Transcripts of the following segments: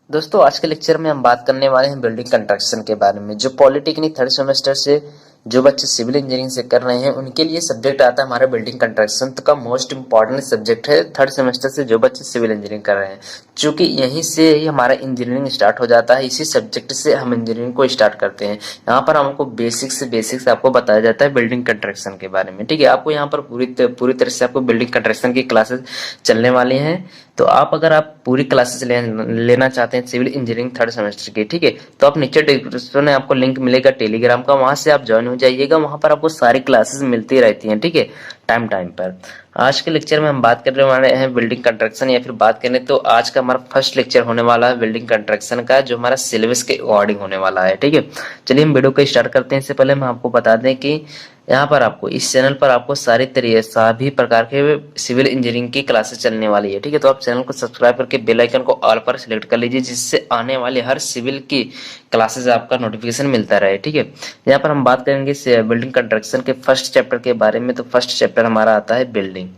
दोस्तों आज के लेक्चर में हम बात करने वाले हैं बिल्डिंग कंस्ट्रक्शन के बारे में। जो पॉलिटेक्निक थर्ड सेमेस्टर से जो बच्चे सिविल इंजीनियरिंग से कर रहे हैं उनके लिए सब्जेक्ट आता है हमारा बिल्डिंग कंस्ट्रक्शन का मोस्ट इंपॉर्टेंट सब्जेक्ट है थर्ड सेमेस्टर से जो बच्चे सिविल इंजीनियरिंग कर रहे हैं। क्योंकि यहीं से ही हमारा इंजीनियरिंग स्टार्ट हो जाता है, इसी सब्जेक्ट से हम इंजीनियरिंग को स्टार्ट करते हैं। यहाँ पर हमको बेसिक्स आपको बताया जाता है बिल्डिंग कंस्ट्रक्शन के बारे में। ठीक है, आपको यहाँ पर पूरी तरह से आपको बिल्डिंग कंस्ट्रक्शन की क्लासेस चलने वाली हैं। तो अगर आप पूरी क्लासेस लेना चाहते हैं सिविल इंजीनियरिंग थर्ड सेमेस्टर की, ठीक है, तो आप नीचे डिस्क्रिप्शन में आपको लिंक मिलेगा टेलीग्राम का, वहां से आप ज्वाइन हो जाइएगा। वहां पर आपको सारी क्लासेस मिलती रहती हैं, ठीक है, टाइम टाइम पर। आज के लेक्चर में हम बात करने वाले हैं बिल्डिंग कंस्ट्रक्शन, या फिर बात करें तो आज का हमारा फर्स्ट लेक्चर होने वाला है बिल्डिंग कंस्ट्रक्शन का, जो हमारा सिलेबस के अकॉर्डिंग होने वाला है। ठीक है, चलिए हम वीडियो को स्टार्ट करते हैं। इससे पहले हम आपको बता दें कि यहाँ पर आपको इस चैनल पर आपको सभी प्रकार के सिविल इंजीनियरिंग की क्लासेस चलने वाली है। ठीक है, तो आप चैनल को सब्सक्राइब करके बेल आइकन को ऑल पर सिलेक्ट कर लीजिए, जिससे आने वाले हर सिविल की क्लासेस आपका नोटिफिकेशन मिलता रहे। ठीक है, यहाँ पर हम बात करेंगे बिल्डिंग कंस्ट्रक्शन के फर्स्ट चैप्टर के बारे में। तो फर्स्ट चैप्टर हमारा आता है बिल्डिंग।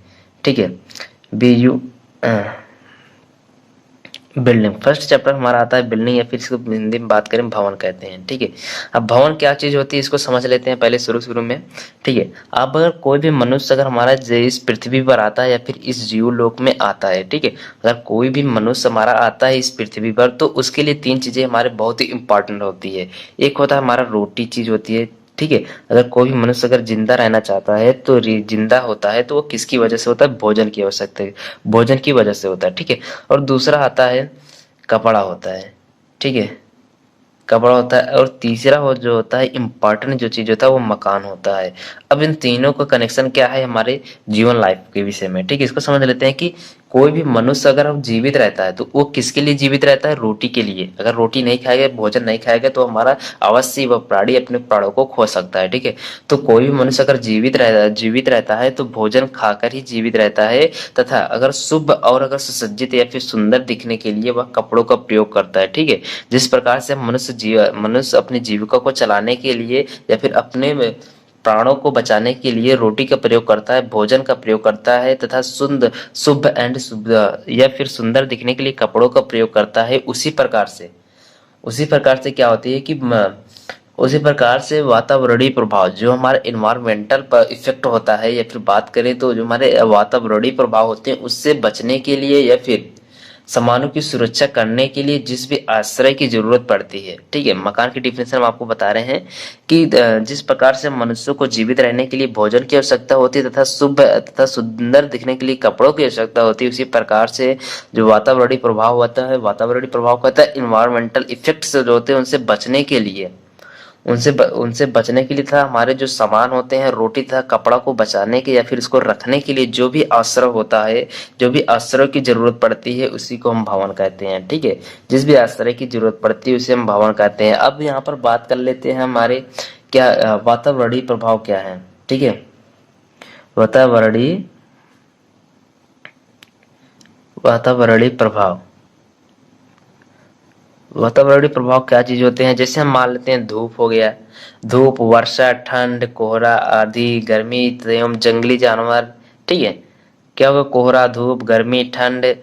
ठीक है, BU बिल्डिंग फर्स्ट चैप्टर हमारा आता है बिल्डिंग, या फिर इसको हिंदी में बात करें भवन कहते हैं। ठीक है, अब भवन क्या चीज होती है इसको समझ लेते हैं पहले शुरू में। ठीक है, अब अगर कोई भी मनुष्य अगर हमारा इस पृथ्वी पर आता है या फिर इस जीवलोक में आता है, ठीक है, अगर कोई भी मनुष्य हमारा आता है इस पृथ्वी पर, तो उसके लिए तीन चीजें हमारे बहुत ही इंपॉर्टेंट होती है। एक होता है हमारा रोटी चीज होती है। ठीक है, अगर कोई भी मनुष्य अगर जिंदा रहना चाहता है तो जिंदा होता है तो वो किसकी वजह से होता है? भोजन की आवश्यकता है, भोजन की वजह से होता है। ठीक है, और दूसरा आता है कपड़ा होता है। ठीक है, कपड़ा होता है, और तीसरा जो होता है इम्पोर्टेंट जो चीज होता है वो मकान होता है। अब इन तीनों का कनेक्शन क्या है हमारे जीवन लाइफ के विषय में? ठीक है, इसको समझ लेते हैं कि कोई भी मनुष्य अगर हम जीवित रहता है तो वो किसके लिए जीवित रहता है? रोटी के लिए। अगर रोटी नहीं खाएगा, भोजन नहीं खाएगा, तो हमारा अवश्य वह प्राणी अपने प्राणों को खो सकता है। ठीक है, तो कोई भी मनुष्य अगर जीवित रहता है तो भोजन खाकर ही जीवित रहता है, तथा अगर शुभ और अगर सुसज्जित या फिर सुंदर दिखने के लिए वह कपड़ों का प्रयोग करता है। ठीक है, जिस प्रकार से मनुष्य अपनी जीविका को चलाने के लिए या फिर अपने प्राणों को बचाने के लिए रोटी का प्रयोग करता है, भोजन का प्रयोग करता है, तथा शुभ या फिर सुंदर दिखने के लिए कपड़ों का प्रयोग करता है, उसी प्रकार से क्या होती है कि उसी प्रकार से वातावरणीय प्रभाव जो हमारे इन्वायरमेंटल पर इफेक्ट होता है, या फिर बात करें तो जो हमारे वातावरणीय प्रभाव होते हैं उससे बचने के लिए या फिर सामानों की सुरक्षा करने के लिए जिस भी आश्रय की जरूरत पड़ती है। ठीक है, मकान की डिफिनेशन हम आपको बता रहे हैं कि जिस प्रकार से मनुष्य को जीवित रहने के लिए भोजन की आवश्यकता होती है तथा शुभ तथा सुंदर दिखने के लिए कपड़ों की आवश्यकता होती है, उसी प्रकार से जो वातावरणीय प्रभाव होता है, वातावरणीय प्रभाव कहता है इन्वायरमेंटल इफेक्ट्स जो होते हैं उनसे बचने के लिए था हमारे जो सामान होते हैं, रोटी तथा कपड़ा को बचाने के या फिर इसको रखने के लिए जो भी आश्रय होता है, जो भी आश्रय की जरूरत पड़ती है उसी को हम भवन कहते हैं। ठीक है, जिस भी आश्रय की जरूरत पड़ती है उसे हम भवन कहते हैं। अब यहाँ पर बात कर लेते हैं हमारे क्या वातावरणीय प्रभाव क्या है। ठीक है, वातावरणीय प्रभाव वातावरणीय प्रभाव क्या चीज होते हैं? जैसे हम मान लेते हैं धूप हो गया, धूप, वर्षा, ठंड, कोहरा, आंधी, गर्मी एवं जंगली जानवर। ठीक है, क्या होगा? कोहरा, धूप, गर्मी, ठंड,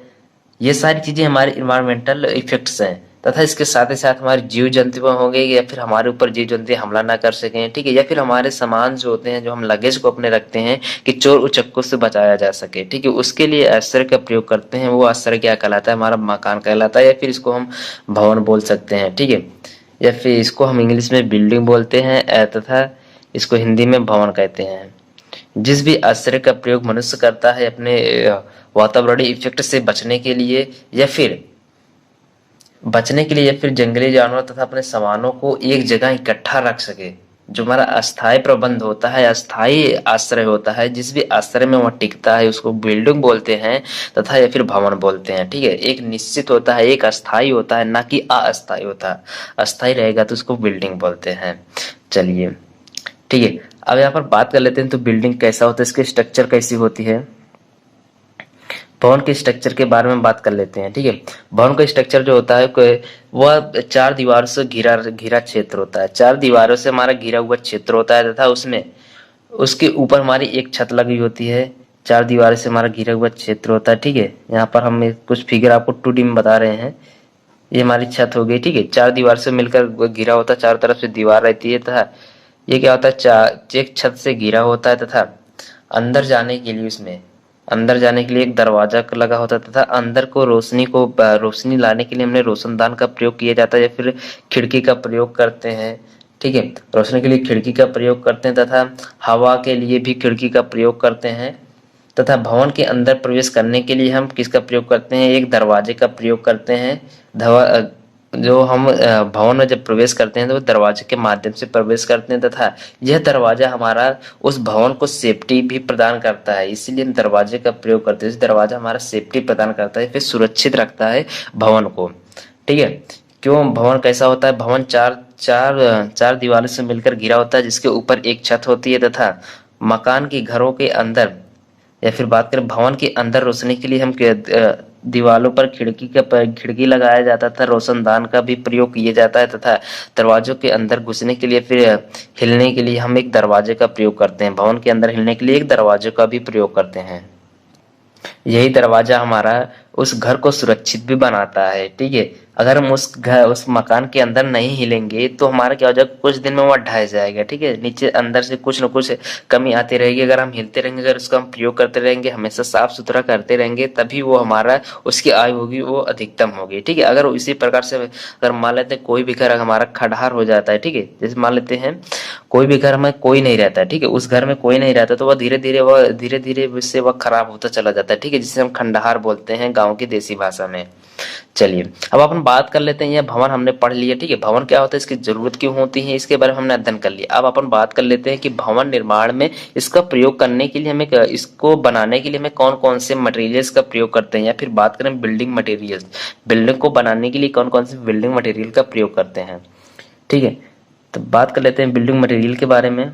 ये सारी चीजें हमारे इन्वायरमेंटल इफेक्ट्स हैं, तथा इसके साथ ही साथ हमारे जीव जंतु होंगे या फिर हमारे ऊपर जीव जंतु हमला ना कर सकें। ठीक है, या फिर हमारे सामान जो होते हैं, जो हम लगेज को अपने रखते हैं, कि चोर उचक्कों से बचाया जा सके। ठीक है, उसके लिए आश्रय का प्रयोग करते हैं। वो आश्रय क्या कहलाता है? हमारा मकान कहलाता है, या फिर इसको हम भवन बोल सकते हैं। ठीक है, या फिर इसको हम इंग्लिश में बिल्डिंग बोलते हैं, तथा इसको हिंदी में भवन कहते हैं। जिस भी आश्रय का प्रयोग मनुष्य करता है अपने वातावरणीय इफेक्ट से बचने के लिए या फिर जंगली जानवर तथा अपने सामानों को एक जगह इकट्ठा रख सके, जो हमारा अस्थायी प्रबंध होता है, अस्थायी आश्रय होता है, जिस भी आश्रय में वह टिकता है उसको बिल्डिंग बोलते हैं तथा या फिर भवन बोलते हैं। ठीक है, एक निश्चित होता है, एक अस्थायी होता है, ना कि अस्थायी होता है। अस्थायी रहेगा तो उसको बिल्डिंग बोलते हैं। चलिए, ठीक है, अब यहाँ पर बात कर लेते हैं तो बिल्डिंग कैसा होता है, इसकी स्ट्रक्चर कैसी होती है। भवन के स्ट्रक्चर के बारे में बात कर लेते हैं। ठीक है, भवन का स्ट्रक्चर जो होता है वह चार दीवारों से घिरा क्षेत्र होता है। चार दीवारों से हमारा घिरा हुआ क्षेत्र होता है, तथा उसमें उसके ऊपर हमारी एक छत लगी होती है। चार दीवारों से हमारा घिरा हुआ क्षेत्र होता है। ठीक है, यहाँ पर हम कुछ फिगर आपको 2D में बता रहे हैं। ये हमारी छत हो गई, ठीक है। चार दीवार से मिलकर घिरा होता है, चारों तरफ से दीवार रहती है तथा ये क्या होता है, एक छत से घिरा होता है तथा अंदर जाने के लिए उसमें अंदर जाने के लिए एक दरवाजा लगा होता है तथा अंदर को रोशनी लाने के लिए हमने रोशनदान का प्रयोग किया जाता है या फिर खिड़की का प्रयोग करते हैं, ठीक है। रोशनी के लिए खिड़की का प्रयोग करते हैं तथा हवा के लिए भी खिड़की का प्रयोग करते हैं तथा भवन के अंदर प्रवेश करने के लिए हम किसका प्रयोग करते हैं, एक दरवाजे का प्रयोग करते हैं। जो हम भवन में जब प्रवेश करते हैं तो दरवाजे के माध्यम से प्रवेश करते हैं तथा यह दरवाजा हमारा उस भवन को सेफ्टी भी प्रदान करता है, इसीलिए हम दरवाजे का प्रयोग करते हैं। दरवाजा हमारा सेफ्टी प्रदान करता है, फिर सुरक्षित रखता है भवन को, ठीक है। क्यों भवन कैसा होता है, भवन चार दीवारों से मिलकर घिरा होता है जिसके ऊपर एक छत होती है तथा मकान के घरों के अंदर या फिर बात करें भवन के अंदर रोशनी के लिए हम दीवालों पर खिड़की लगाया जाता था, रोशनदान का भी प्रयोग किया जाता है तथा दरवाजों के अंदर घुसने के लिए फिर हिलने के लिए हम एक दरवाजे का प्रयोग करते हैं। भवन के अंदर हिलने के लिए एक दरवाजे का भी प्रयोग करते हैं। यही दरवाजा हमारा उस घर को सुरक्षित भी बनाता है, ठीक है। अगर हम उस मकान के अंदर नहीं हिलेंगे तो हमारा क्या हो जाएगा, कुछ दिन में वह ढह जाएगा, ठीक है। नीचे अंदर से कुछ ना कुछ कमी आती रहेगी। अगर हम हिलते रहेंगे, अगर उसका हम प्रयोग करते रहेंगे, हमेशा साफ सुथरा करते रहेंगे, तभी वो हमारा उसकी आयु होगी वो अधिकतम होगी, ठीक है। अगर इसी प्रकार से अगर मान लेते हैं कोई भी घर हमारा खंडहर हो जाता है, ठीक है। जैसे मान लेते हैं कोई भी घर में कोई नहीं रहता है, ठीक है, उस घर में कोई नहीं रहता तो वह धीरे धीरे उससे वह खराब होता चला जाता है, ठीक है, जिसे हम खंडहर बोलते हैं गाँव की देसी भाषा में। चलिए अब अपन बात कर लेते हैं, यह भवन हमने पढ़ लिया, ठीक है। भवन क्या होता है, इसकी जरूरत क्यों होती है, इसके बारे में हमने अध्ययन कर लिया। अब अपन बात कर लेते हैं कि भवन निर्माण में इसका प्रयोग करने के लिए हमें इसको बनाने के लिए हमें कौन कौन से मटेरियल्स का प्रयोग करते हैं, या फिर बात करें बिल्डिंग मटेरियल्स, बिल्डिंग को बनाने के लिए कौन कौन से बिल्डिंग मटेरियल का प्रयोग करते हैं, ठीक है। तो बात कर लेते हैं बिल्डिंग मटेरियल के बारे में।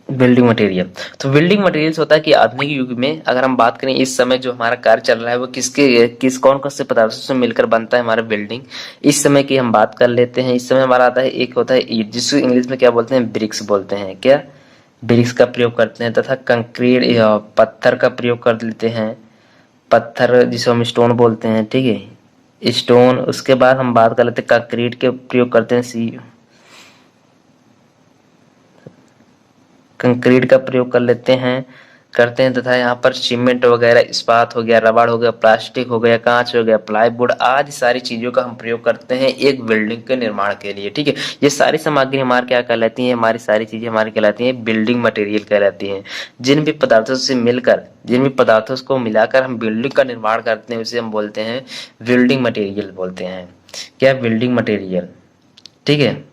बिल्डिंग मटेरियल, तो बिल्डिंग मटेरियल्स होता है कि आधुनिक युग में अगर हम बात करें इस समय जो हमारा कार्य चल रहा है वो कौन कौन से पदार्थों से मिलकर बनता है हमारा बिल्डिंग, इस समय की हम बात कर लेते हैं। इस समय हमारा आता है, एक होता है ईंट, जिसको इंग्लिश में क्या बोलते हैं, ब्रिक्स बोलते हैं, क्या ब्रिक्स का प्रयोग करते हैं तथा कंक्रीट या पत्थर का प्रयोग कर लेते हैं, पत्थर जिसे हम स्टोन बोलते हैं, ठीक है, स्टोन। उसके बाद हम बात कर लेते हैं कंक्रीट के प्रयोग करते हैं, कंक्रीट का प्रयोग करते हैं तथा यहाँ पर सीमेंट वगैरह, इस्पात हो गया, रबड़ हो गया, प्लास्टिक हो गया, कांच हो गया, प्लाईवुड आदि सारी चीजों का हम प्रयोग करते हैं एक बिल्डिंग के निर्माण के लिए, ठीक है। ये सारी सामग्री हमारी क्या कहलाती है, हमारी सारी चीजें हमारी कहलाती हैं बिल्डिंग मटेरियल कहलाती हैं। जिन भी पदार्थों को मिलाकर हम बिल्डिंग का निर्माण करते हैं उसे हम बोलते हैं बिल्डिंग मटेरियल बोलते हैं, क्या बिल्डिंग मटेरियल, ठीक है।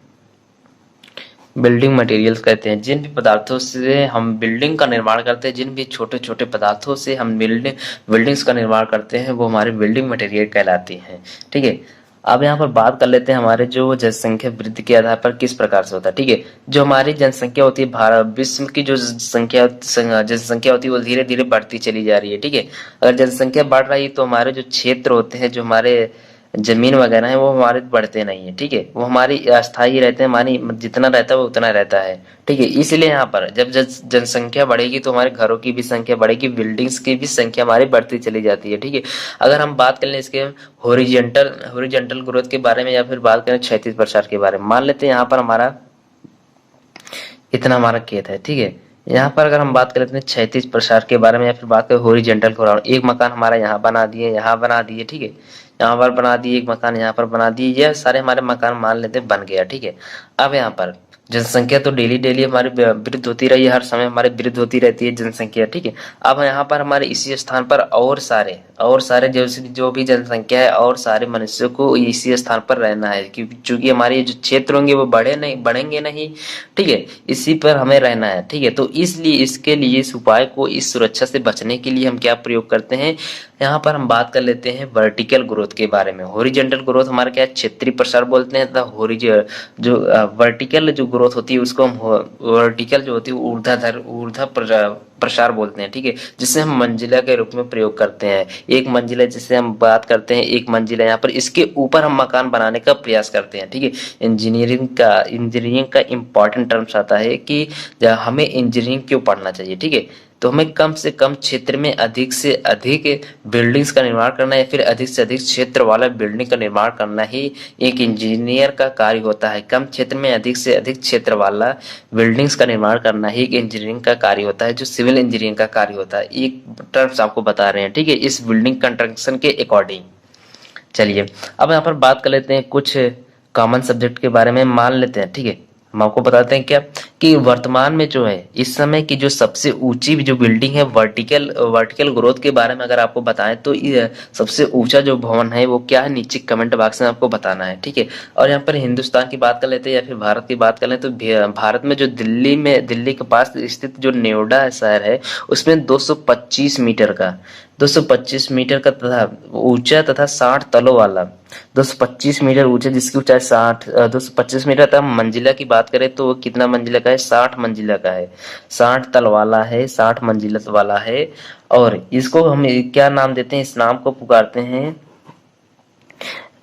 बिल्डिंग मटेरियल्स कहते हैं जिन भी पदार्थों से हम बिल्डिंग का निर्माण करते हैं, जिन भी छोटे छोटे पदार्थों से हम बिल्डिंग्स का निर्माण करते हैं वो हमारे बिल्डिंग मटेरियल कहलाती हैं, ठीक है। अब यहाँ पर बात कर लेते हैं हमारे जो जनसंख्या वृद्धि के आधार पर किस प्रकार से होता है, ठीक है। जो हमारी जनसंख्या होती है, भारत विश्व की जो जनसंख्या होती है वो धीरे धीरे बढ़ती चली जा रही है, ठीक है। अगर जनसंख्या बढ़ रही है तो हमारे जो क्षेत्र होते हैं, जो हमारे जमीन वगैरह है वो हमारे बढ़ते नहीं है, ठीक है, वो हमारी अस्थायी रहते हैं, हमारी जितना रहता है वो उतना रहता है, ठीक है। इसलिए यहाँ पर जब जनसंख्या बढ़ेगी तो हमारे घरों की भी संख्या बढ़ेगी, बिल्डिंग्स की भी संख्या हमारी बढ़ती चली जाती है, ठीक है। अगर हम बात कर लें इसके हॉरिजॉन्टल ग्रोथ के बारे में या फिर बात करें क्षैतिज प्रसार के बारे में, मान लेते हैं यहाँ पर हमारा इतना हमारा खेत है, ठीक है। यहाँ पर अगर हम बात कर लेते हैं क्षैतिज प्रसार के बारे में या फिर बात करें हॉरिजॉन्टल ग्रोथ, एक मकान हमारा यहाँ बना दिए, ठीक है, यहाँ पर बना दिए, एक मकान यहाँ पर बना दिए, यह सारे हमारे मकान मान लेते हैं बन गया, ठीक है। अब यहाँ पर जनसंख्या तो डेली डेली हमारी वृद्धि होती रही है, हर समय हमारी वृद्धि होती रहती है जनसंख्या, ठीक है। अब यहाँ पर हमारे इसी स्थान पर और सारे जो भी जनसंख्या है और सारे मनुष्यों को इसी स्थान पर रहना है, क्योंकि चूंकि हमारे जो क्षेत्र होंगे वो बढ़ेंगे नहीं, ठीक है, इसी पर हमें रहना है, ठीक है। तो इसलिए इसके लिए इस उपाय को, इस सुरक्षा से बचने के लिए हम क्या प्रयोग करते हैं, यहाँ पर हम बात कर लेते हैं वर्टिकल ग्रोथ के बारे में। हॉरिजॉन्टल ग्रोथ हमारा क्या है, क्षेत्रीय प्रसार बोलते हैं, जो वर्टिकल जो ग्रोथ होती है उसको हम वर्टिकल जो होती है ऊर्ध्वाधर प्रसार बोलते हैं, ठीक है, जिसे हम मंजिला के रूप में प्रयोग करते हैं। एक मंजिला जिसे हम बात करते हैं, एक मंजिला यहाँ पर इसके ऊपर हम मकान बनाने का प्रयास करते हैं, ठीक है। इंजीनियरिंग का इंपॉर्टेंट टर्म्स आता है कि हमें इंजीनियरिंग क्यों पढ़ना चाहिए, ठीक है। तो हमें कम से कम क्षेत्र में अधिक से अधिक बिल्डिंग्स का निर्माण करना या फिर अधिक से अधिक क्षेत्र वाला बिल्डिंग का निर्माण करना ही एक इंजीनियर का कार्य होता है। कम क्षेत्र में अधिक से अधिक क्षेत्र वाला बिल्डिंग्स का निर्माण करना ही एक इंजीनियरिंग का कार्य होता है, जो सिविल इंजीनियरिंग का कार्य होता है। एक टर्म्स आपको बता रहे हैं, ठीक है, इस बिल्डिंग कंस्ट्रक्शन के अकॉर्डिंग। चलिए अब यहाँ पर बात कर लेते हैं कुछ कॉमन सब्जेक्ट के बारे में। मान लेते हैं, ठीक है, हम आपको बताते हैं क्या कि वर्तमान में जो है इस समय की जो सबसे ऊंची जो बिल्डिंग है, वर्टिकल ग्रोथ के बारे में अगर आपको बताएं तो ये सबसे ऊंचा जो भवन है वो क्या है, नीचे कमेंट बॉक्स में आपको बताना है, ठीक है। और यहाँ पर हिंदुस्तान की बात कर लेते हैं या फिर भारत की बात कर लें तो भारत में जो दिल्ली के पास स्थित जो नोएडा शहर है उसमें 225 मीटर का 225 मीटर का तथा ऊंचा तथा 60 तलों वाला 225 मीटर ऊंचा जिसकी ऊंचाई 225 मीटर तथा मंजिला की बात करें तो वो कितना मंजिला का है, 60 मंजिला का है, 60 तल वाला है, 60 मंजिला वाला है। और इसको हम क्या नाम देते हैं, इस नाम को पुकारते हैं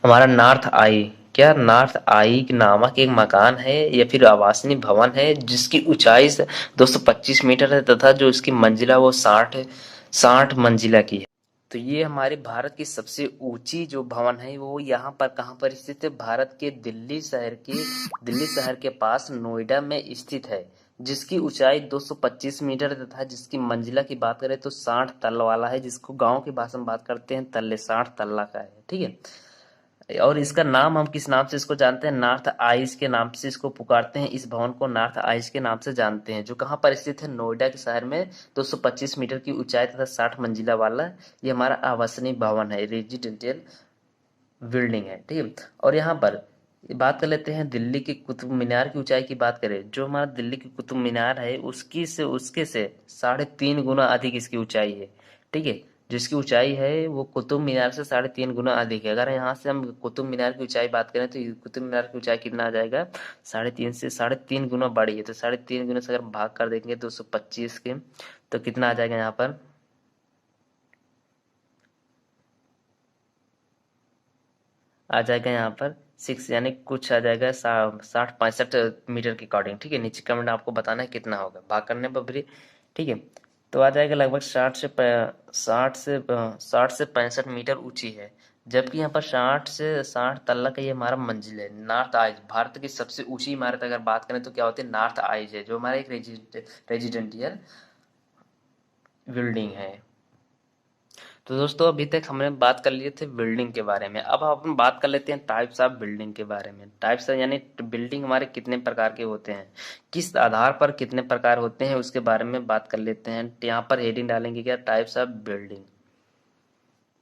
हमारा नॉर्थ आई। क्या नॉर्थ आई नामक एक मकान है या फिर आवासीय भवन है जिसकी ऊंचाई 225 मीटर है तथा जो इसकी मंजिला वो 60 मंजिला की है। तो ये हमारे भारत की सबसे ऊंची जो भवन है वो यहाँ पर कहाँ पर स्थित है, भारत के दिल्ली शहर के पास नोएडा में स्थित है, जिसकी ऊंचाई 225 मीटर तथा जिसकी मंजिला की बात करें तो 60 तल वाला है, जिसको गांव की भाषा में बात करते हैं तल्ले, 60 तल्ला का है, ठीक है। और इसका नाम हम किस नाम से इसको जानते हैं, नॉर्थ आइज के नाम से इसको पुकारते हैं। इस भवन को नॉर्थ आइज के नाम से जानते हैं, जो कहाँ पर स्थित है, नोएडा के शहर में 225 मीटर की ऊंचाई तथा 60 मंजिला वाला ये हमारा आवासीय भवन है, रेजिडेंशियल बिल्डिंग है, ठीक है। और यहाँ पर बात कर लेते हैं दिल्ली की कुतुब मीनार की ऊंचाई की बात करें, जो हमारा दिल्ली की कुतुब मीनार है उसके से 3.5 गुना अधिक इसकी ऊंचाई है, ठीक है। जिसकी ऊंचाई है वो कुतुब मीनार से 3.5 गुना अधिक है। अगर यहाँ से हम कुतुब मीनार की ऊंचाई बात करें तो कुतुब मीनार की ऊंचाई कितना आ जाएगा, 3.5 गुना बड़ी है। तो 3.5 गुना से अगर भाग कर देंगे 225 के तो कितना आ जाएगा, यहाँ पर आ जाएगा यहाँ पर 6 यानी कुछ आ जाएगा 60-65 मीटर के अकॉर्डिंग, ठीक है। नीचे कमेंट आपको बताना है कितना होगा भाग करने पर भी, ठीक है। तो आ जाएगा लगभग 60 से 65 मीटर ऊंची है, जबकि यहाँ पर 60 तल्ला का ये हमारा मंजिल है। नॉर्थ आइज भारत की सबसे ऊंची इमारत अगर बात करें तो क्या होती है, नॉर्थ आइज है, जो हमारा एक रेजिडेंशियल बिल्डिंग है। तो दोस्तों अभी तक हमने बात कर लिए थे बिल्डिंग के बारे में। अब हम बात कर लेते हैं टाइप्स ऑफ बिल्डिंग के बारे में। टाइप्स यानी बिल्डिंग हमारे कितने प्रकार के होते हैं, किस आधार पर कितने प्रकार होते हैं उसके बारे में बात कर लेते हैं। यहाँ पर हेडिंग डालेंगे क्या, टाइप्स ऑफ बिल्डिंग।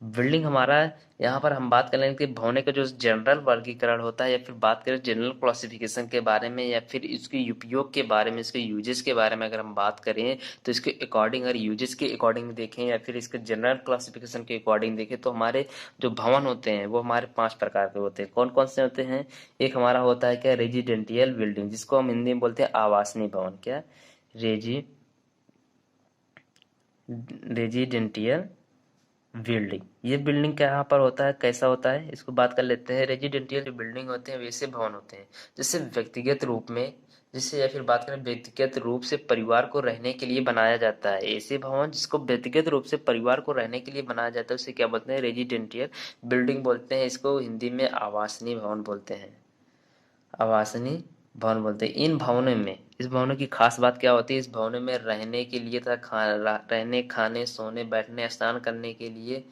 बिल्डिंग हमारा यहाँ पर हम बात कर लेंगे कि भवने का जो जनरल वर्गीकरण होता है या फिर बात करें जनरल क्लासिफिकेशन के बारे में या फिर इसके उपयोग के बारे में, इसके यूजेस के बारे में अगर हम बात करें तो इसके अकॉर्डिंग अगर यूजेस के अकॉर्डिंग देखें या फिर इसके जनरल क्लासिफिकेशन के अकॉर्डिंग देखें तो हमारे जो भवन होते हैं वो हमारे 5 प्रकार के होते हैं। कौन कौन से होते हैं, एक हमारा होता है क्या, रेजिडेंशियल बिल्डिंग, जिसको हम हिंदी में बोलते हैं आवासीय भवन। क्या, रेजिडेंशियल बिल्डिंग। ये बिल्डिंग क्या यहाँ पर होता है, कैसा होता है, इसको बात कर लेते हैं। रेजिडेंशियल जो बिल्डिंग होते हैं वैसे भवन होते हैं जिससे व्यक्तिगत रूप में जिससे या फिर बात करें व्यक्तिगत रूप से परिवार को रहने के लिए बनाया जाता है। ऐसे भवन जिसको व्यक्तिगत रूप से परिवार को रहने के लिए बनाया जाता है उसे क्या बोलते हैं, रेजिडेंशियल बिल्डिंग बोलते हैं। इसको हिंदी में आवासीय भवन बोलते हैं, आवासीय भवन बोलते हैं। इन भवनों में इस भवनों की खास बात क्या होती है, इस भवनों में रहने के लिए तथा रहने खाने सोने बैठने स्नान करने के लिए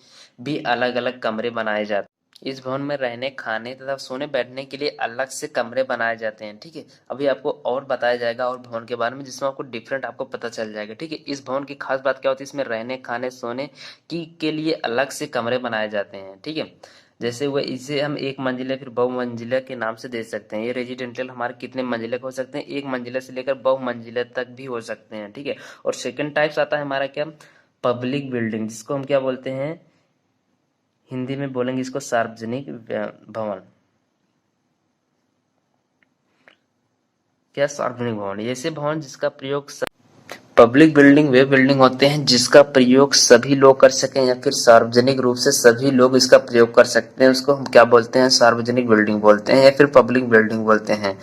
भी अलग अलग कमरे बनाए जाते हैं। इस भवन में रहने खाने तथा सोने बैठने के लिए अलग से कमरे बनाए जाते हैं, ठीक है। अभी आपको और बताया जाएगा और भवन के बारे में जिसमें आपको डिफरेंट आपको पता चल जाएगा, ठीक है। इस भवन की खास बात क्या होती है, इसमें रहने खाने सोने के लिए अलग से कमरे बनाए जाते हैं, ठीक है। जैसे हुआ इसे हम एक मंजिला फिर बहुमंजिला के नाम से दे सकते हैं। ये रेजिडेंशियल हमारे कितने मंजिले के हो सकते हैं, एक मंजिला से लेकर बहुमंजिला तक भी हो सकते हैं, ठीक है। और सेकंड टाइप्स आता है हमारा क्या, पब्लिक बिल्डिंग, जिसको हम क्या बोलते हैं, हिंदी में बोलेंगे इसको सार्वजनिक भवन। क्या, सार्वजनिक भवन, ऐसे भवन जिसका प्रयोग पब्लिक बिल्डिंग वे बिल्डिंग होते हैं जिसका प्रयोग सभी लोग कर सकें या फिर सार्वजनिक रूप से सभी लोग इसका प्रयोग कर सकते हैं, उसको हम क्या बोलते हैं, सार्वजनिक बिल्डिंग बोलते हैं या फिर पब्लिक बिल्डिंग बोलते हैं।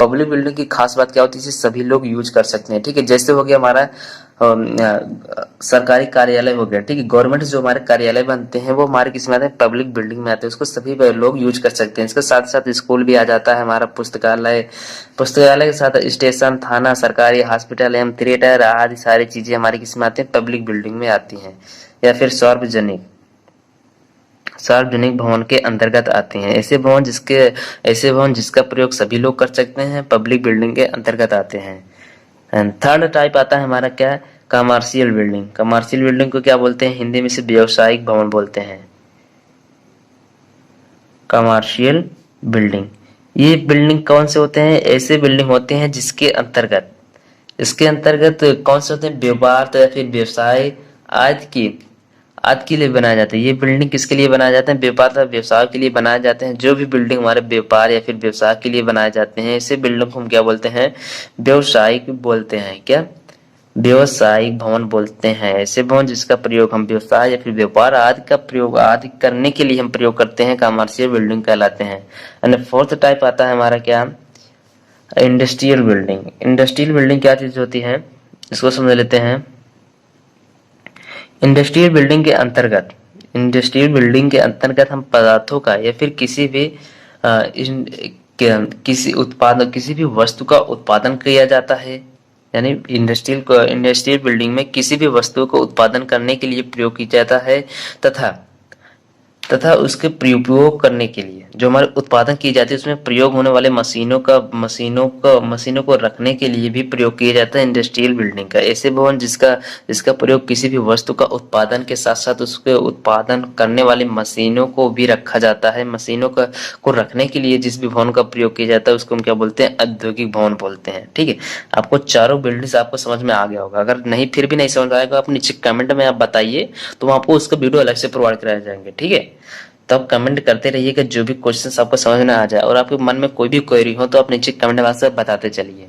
पब्लिक बिल्डिंग की खास बात क्या होती है, इसे सभी लोग यूज कर सकते हैं, ठीक है। जैसे हो गया हमारा सरकारी कार्यालय हो गया, ठीक है, गवर्नमेंट जो हमारे कार्यालय बनते हैं वो हमारे किस में आते हैं, पब्लिक बिल्डिंग में आते हैं, उसको सभी लोग यूज कर सकते हैं। इसके साथ साथ स्कूल भी आ जाता है हमारा, पुस्तकालय, पुस्तकालय के साथ स्टेशन, थाना, सरकारी हॉस्पिटल एवं थिएटर आदि सारी चीजें हमारी किस में आती हैं, पब्लिक बिल्डिंग में आती हैं। या फिर सार्वजनिक भवन के अंतर्गत आते हैं। ऐसे भवन जिसका प्रयोग सभी लोग कर सकते हैं, पब्लिक बिल्डिंग के अंतर्गत आते हैं। एंड थर्ड टाइप आता है हमारा क्या, कमर्शियल बिल्डिंग। कमर्शियल बिल्डिंग को क्या बोलते हैं, हिंदी में से व्यवसायिक भवन बोलते हैं। कमर्शियल बिल्डिंग, ये बिल्डिंग कौन से होते हैं, ऐसे बिल्डिंग होते हैं इसके अंतर्गत कौन से होते हैं, व्यापार तो या फिर व्यवसाय आदि की आदि के लिए बनाए जाते हैं। ये बिल्डिंग किसके लिए बनाए जाते हैं, व्यापार तथा व्यवसाय के लिए बनाए जाते हैं। जो भी बिल्डिंग हमारे व्यापार या फिर व्यवसाय के लिए बनाए जाते हैं, ऐसे बिल्डिंग को हम क्या बोलते हैं, व्यवसायिक बोलते हैं। क्या, व्यवसायिक भवन बोलते हैं। ऐसे भवन जिसका प्रयोग हम व्यवसाय या फिर व्यापार आदि का प्रयोग आदि करने के लिए हम प्रयोग करते हैं, कमर्शियल बिल्डिंग कहलाते हैं। एंड फोर्थ टाइप आता है हमारा क्या, इंडस्ट्रियल बिल्डिंग। इंडस्ट्रियल बिल्डिंग क्या चीज होती है, इसको समझ लेते हैं। इंडस्ट्रियल बिल्डिंग के अंतर्गत हम पदार्थों का या फिर किसी भी किसी भी वस्तु का उत्पादन किया जाता है। यानी इंडस्ट्रियल बिल्डिंग में किसी भी वस्तु को उत्पादन करने के लिए प्रयोग किया जाता है, तथा उसके प्रयोग करने के लिए जो हमारे उत्पादन की जाती है उसमें प्रयोग होने वाले मशीनों को रखने के लिए भी प्रयोग किया जाता है इंडस्ट्रियल बिल्डिंग का। ऐसे भवन जिसका प्रयोग किसी भी वस्तु का उत्पादन के साथ साथ उसके उत्पादन करने वाली मशीनों को भी रखा जाता है। मशीनों को रखने के लिए जिस भी भवन का प्रयोग किया जाता है उसको हम क्या बोलते हैं, औद्योगिक भवन बोलते हैं। ठीक है, आपको चारों बिल्डिंग्स आपको समझ में आ गया होगा। अगर नहीं फिर भी नहीं समझ आएगा आप नीचे कमेंट में आप बताइए, तो आपको उसका वीडियो अलग से प्रोवाइड कराए जाएंगे। ठीक है, तो आप कमेंट करते रहिएगा, जो भी क्वेश्चंस आपको समझ में आ जाए और आपके मन में कोई भी क्वेरी हो तो आप नीचे कमेंट बॉक्स में बताते चलिए,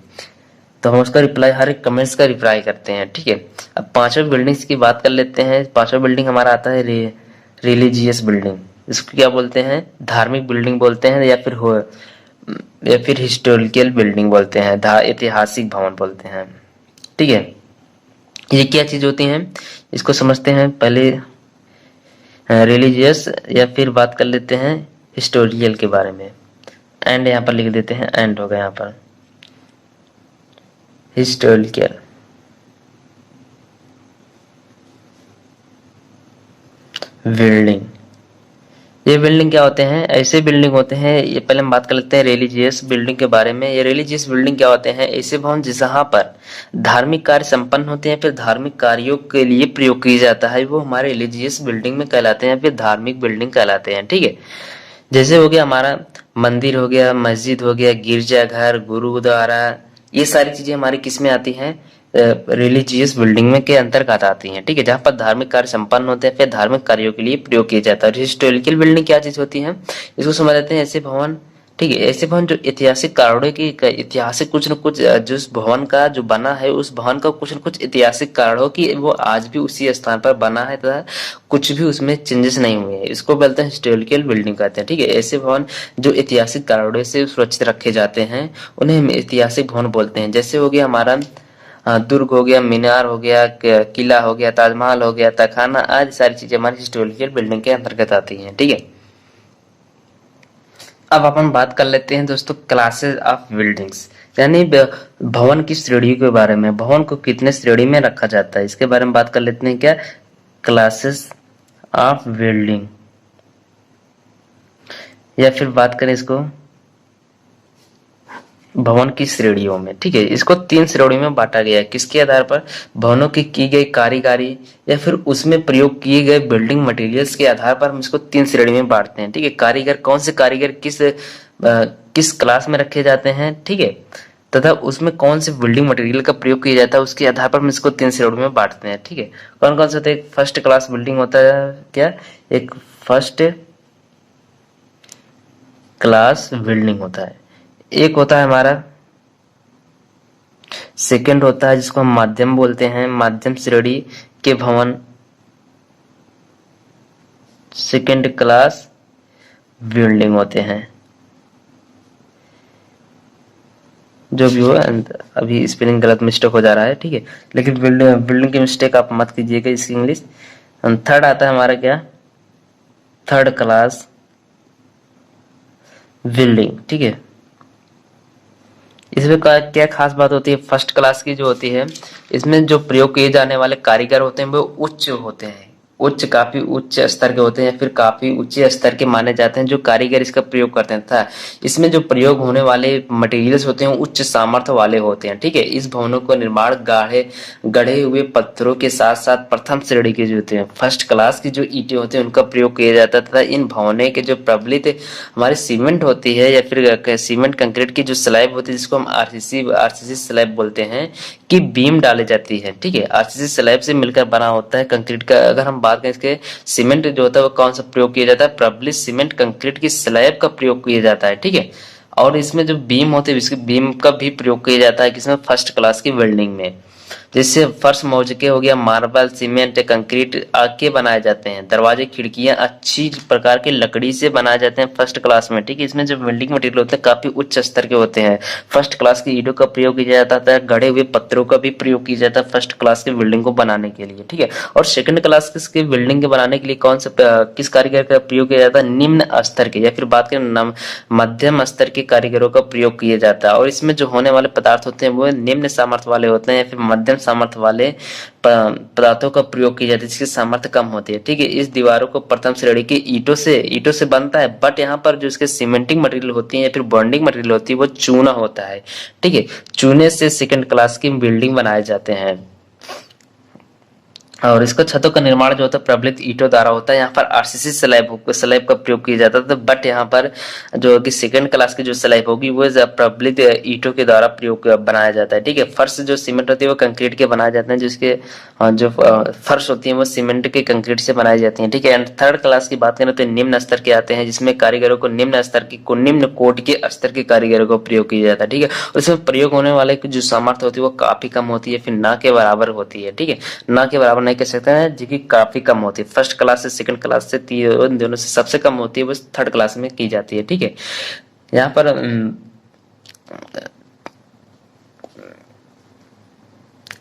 तो हम उसका रिप्लाई, हर एक कमेंट्स का रिप्लाई करते हैं। ठीक है, अब पांचवें बिल्डिंग्स की बात कर लेते हैं। पांचवा बिल्डिंग हमारा आता है रिलीजियस बिल्डिंग। इसको क्या बोलते हैं, धार्मिक बिल्डिंग बोलते हैं, या फिर हिस्टोरिकल बिल्डिंग बोलते हैं, ऐतिहासिक भवन बोलते हैं। ठीक है, ये क्या चीज होती है इसको समझते हैं पहले। रिलीजियस, या फिर बात कर लेते हैं हिस्टोरियल के बारे में। एंड यहाँ पर लिख देते हैं, एंड होगा यहाँ पर हिस्टोरिकल। बिल्डिंग, ये बिल्डिंग क्या होते हैं, ऐसे बिल्डिंग होते हैं। ये पहले हम बात कर लेते हैं रिलीजियस बिल्डिंग के बारे में। ये रिलीजियस बिल्डिंग क्या होते हैं, ऐसे भवन जहाँ पर धार्मिक कार्य संपन्न होते हैं, फिर धार्मिक कार्यों के लिए प्रयोग किया जाता है, वो हमारे रिलीजियस बिल्डिंग में कहलाते हैं, फिर धार्मिक बिल्डिंग कहलाते हैं। ठीक है, जैसे हो गया हमारा मंदिर हो गया, मस्जिद हो गया, गिरजाघर, गुरुद्वारा, ये सारी चीजें हमारी किस में आती हैं, रिलीजियस बिल्डिंग में के अंतर्गत आती हैं। ठीक है, जहाँ पर धार्मिक कार्य संपन्न होते हैं, फिर धार्मिक कार्यों के लिए प्रयोग किया जाता है। हिस्टोरिकल बिल्डिंग क्या चीज होती है, इसको समझ लेते हैं। ऐसे भवन, ठीक है, ऐसे भवन जो ऐतिहासिक कारणों की ऐतिहासिक कुछ न कुछ जो उस भवन का जो बना है, उस भवन का कुछ न कुछ ऐतिहासिक कारण हो कि वो आज भी उसी स्थान पर बना है तथा कुछ भी उसमें चेंजेस नहीं हुए हैं, इसको बोलते हैं हिस्टोरिकल बिल्डिंग कहते हैं। ठीक है, ऐसे भवन जो ऐतिहासिक कारणों से सुरक्षित रखे जाते हैं उन्हें हम ऐतिहासिक भवन बोलते हैं। जैसे हो गया हमारा दुर्ग हो गया, मीनार हो गया, किला हो गया, ताजमहल हो गया, तहखाना, आदि सारी चीजें हमारी हिस्टोरिकल बिल्डिंग के अंतर्गत आती हैं। ठीक है, अब अपन बात कर लेते हैं दोस्तों क्लासेस ऑफ बिल्डिंग्स, यानी भवन की श्रेणी के बारे में। भवन को कितने श्रेणी में रखा जाता है इसके बारे में बात कर लेते हैं। क्या, क्लासेस ऑफ बिल्डिंग, या फिर बात करें इसको भवन की श्रेणियों में। ठीक है, इसको 3 श्रेणियों में बांटा गया है। किसके आधार पर, भवनों की गई कारीगरी या फिर उसमें प्रयोग किए गए बिल्डिंग मटेरियल्स के आधार पर हम इसको 3 श्रेणी में बांटते हैं। ठीक है, कारीगर, कौन से कारीगर किस क्लास में रखे जाते हैं, ठीक है, तथा उसमें कौन से बिल्डिंग मटेरियल का प्रयोग किया जाता है, उसके आधार पर हम इसको 3 श्रेणी में बांटते हैं। ठीक है, कौन कौन से होते हैं, फर्स्ट क्लास बिल्डिंग होता है क्या, एक फर्स्ट क्लास बिल्डिंग होता है, एक होता है हमारा सेकंड होता है जिसको हम माध्यम बोलते हैं, माध्यम श्रेणी के भवन, सेकंड क्लास बिल्डिंग होते हैं। जो भी हो, अभी स्पेलिंग गलत मिस्टेक हो जा रहा है, ठीक है, लेकिन बिल्डिंग की मिस्टेक आप मत कीजिएगा इसकी इंग्लिश। थर्ड आता है हमारा क्या, थर्ड क्लास बिल्डिंग, ठीक है। इसमें क्या खास बात होती है फर्स्ट क्लास की जो होती है, इसमें जो प्रयोग किए जाने वाले कारीगर होते हैं वो उच्च होते हैं, उच्च काफी उच्च स्तर के होते हैं, या फिर काफी उच्च स्तर के माने जाते हैं जो कारीगर इसका प्रयोग करते हैं, तथा इसमें जो प्रयोग होने वाले मटेरियल्स होते हैं उच्च सामर्थ्य वाले होते हैं, ठीक है। इस भवनों को निर्माण गढ़े हुए पत्थरों के साथ साथ प्रथम श्रेणी के जो होते हैं फर्स्ट क्लास की जो ईंटें होते हैं उनका प्रयोग किया जाता है, तथा इन भवनों के जो प्रबलित हमारी सीमेंट होती है या फिर सीमेंट कंक्रीट की जो स्लैब होती है जिसको हम आरसीसी स्लैब बोलते हैं, की बीम डाली जाती है, ठीक है। आरसीसी स्लैब से मिलकर बना होता है कंक्रीट का। अगर हम बात करें इसके सीमेंट जो होता है वो कौन सा प्रयोग किया जाता है, प्रबलित सीमेंट कंक्रीट की स्लैब का प्रयोग किया जाता है, ठीक है। और इसमें जो बीम होते हैं इसकी बीम का भी प्रयोग किया जाता है किसमें, फर्स्ट क्लास की बिल्डिंग में। जिससे फर्श मौजके हो गया मार्बल सीमेंट कंक्रीट के बनाए जाते हैं। दरवाजे खिड़कियां अच्छी प्रकार की लकड़ी से बनाए जाते हैं फर्स्ट क्लास में, ठीक है। इसमें जो बिल्डिंग मटेरियल होते हैं काफी उच्च स्तर के होते हैं। फर्स्ट क्लास की ईंटों का प्रयोग किया जाता है, गढ़े हुए पत्थरों का भी प्रयोग किया जाता है फर्स्ट क्लास की बिल्डिंग को बनाने के लिए, ठीक है। और सेकंड क्लास की बिल्डिंग के बनाने के लिए कौन सा किस कारीगर का प्रयोग किया जाता है, निम्न स्तर के या फिर बात करें मध्यम स्तर के कारीगरों का प्रयोग किया जाता है। और इसमें जो होने वाले पदार्थ होते हैं वो निम्न सामर्थ्य वाले होते हैं या फिर मध्यम सामर्थ्य वाले पदार्थों का प्रयोग किया जाता है जिसकी सामर्थ्य कम होती है, ठीक है। इस दीवारों को प्रथम श्रेणी की ईंटों से बनता है, बट यहाँ पर जो इसके सीमेंटिंग मटेरियल होती है या फिर बॉन्डिंग मटेरियल होती है वो चूना होता है, ठीक है। चूने से सेकंड क्लास की बिल्डिंग बनाए जाते हैं। और इसका छतों का निर्माण जो होता है प्रबलित ईंटों द्वारा होता है। यहाँ पर आरसीसी स्लैब का प्रयोग किया जाता है, बट यहाँ पर जो कि सेकंड क्लास की जो स्लैब होगी वो प्रबलित ईंटों के द्वारा प्रयोग बनाया जाता है, ठीक है। फर्श जो सीमेंट होती है वो कंक्रीट के बनाए जाते हैं, जिसके जो फर्श होती है वो सीमेंट के कंक्रीट से बनाई जाती है, ठीक है। एंड थर्ड क्लास की बात करें तो निम्न स्तर के आते हैं जिसमें कारीगरों को निम्न कोट के स्तर के कारीगरों को प्रयोग किया जाता है, ठीक है। उसमें प्रयोग होने वाले की जो सामर्थ्य होती है वो काफी कम होती है, फिर ना के बराबर होती है, ठीक है। ना के बराबर नहीं कह सकते हैं, जिसकी काफी कम होती है। फर्स्ट क्लास से सेकंड क्लास से दोनों से सबसे कम होती है वो थर्ड क्लास में की जाती है, ठीक है। यहाँ पर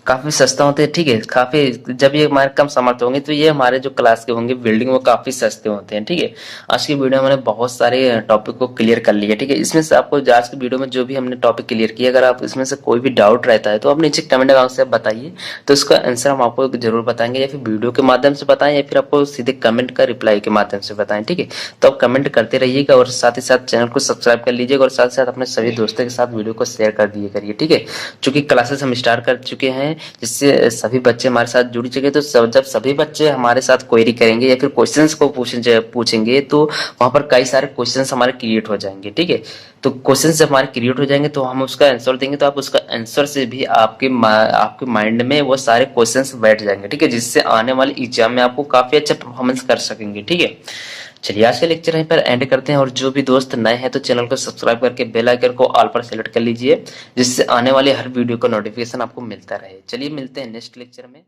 काफी सस्ता होते हैं, ठीक है। काफी जब ये हमारे कम सामर्थ्य होंगे तो ये हमारे जो क्लास के होंगे बिल्डिंग वो काफी सस्ते होते हैं, ठीक है। आज की वीडियो में मैंने बहुत सारे टॉपिक को क्लियर कर लिया, ठीक है। इसमें से आपको आज की वीडियो में जो भी हमने टॉपिक क्लियर किया, अगर आप इसमें से कोई भी डाउट रहता है तो आप नीचे कमेंट बॉक्स से बताइए, तो उसका आंसर हम आपको जरूर बताएंगे, या फिर वीडियो के माध्यम से बताएं या फिर आपको सीधे कमेंट का रिप्लाई के माध्यम से बताएं, ठीक है। तो आप कमेंट करते रहिएगा और साथ ही साथ चैनल को सब्सक्राइब कर लीजिएगा और साथ ही साथ अपने सभी दोस्तों के साथ वीडियो को शेयर कर दिए करिए, ठीक है। चूंकि क्लासेस हम स्टार्ट कर चुके हैं जिससे सभी बच्चे हमारे साथ जुड़ चुके, तो जब सभी बच्चे हमारे साथ क्वेरी करेंगे या फिर क्वेश्चंस को पूछेंगे तो वहां पर कई सारे क्वेश्चंस हमारे क्रिएट हो जाएंगे, ठीक है। तो क्वेश्चंस जब हमारे क्रिएट हो जाएंगे तो हम उसका आंसर देंगे, तो आप उसका आंसर से भी आपके माइंड में वो सारे क्वेश्चंस बैठ जाएंगे, ठीक है, जिससे आने वाले एग्जाम में आपको काफी अच्छा परफॉर्मेंस कर सकेंगे, ठीक है। चलिए आज का लेक्चर यहीं पर एंड करते हैं, और जो भी दोस्त नए हैं तो चैनल को सब्सक्राइब करके बेल आइकन को ऑल पर सेलेक्ट कर लीजिए, जिससे आने वाले हर वीडियो का नोटिफिकेशन आपको मिलता रहे। चलिए मिलते हैं नेक्स्ट लेक्चर में।